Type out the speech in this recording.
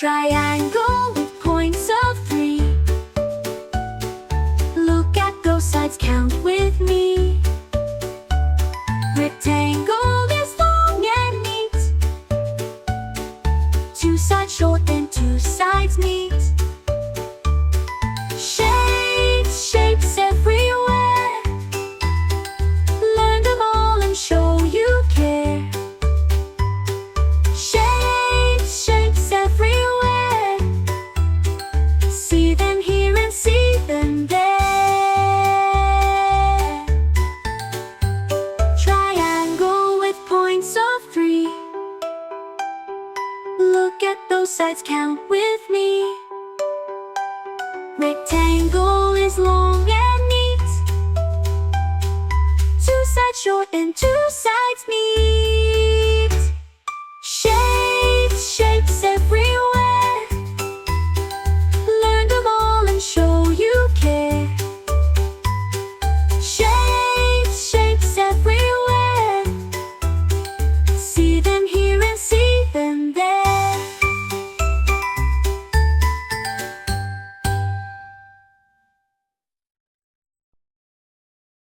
Triangle with points of 3. Look at those sides, count with me. Rectangle is long and neat. 2 sides short and 2 sides neat. Shapes, shapes everywhere. Learn them all and show you care. Shapes, shapes everywhere. See them here and see them there. Triangle with points of 3. Look at those sides, count with me. Rectangle is long and neat. 2 sides short and 2 sides neat.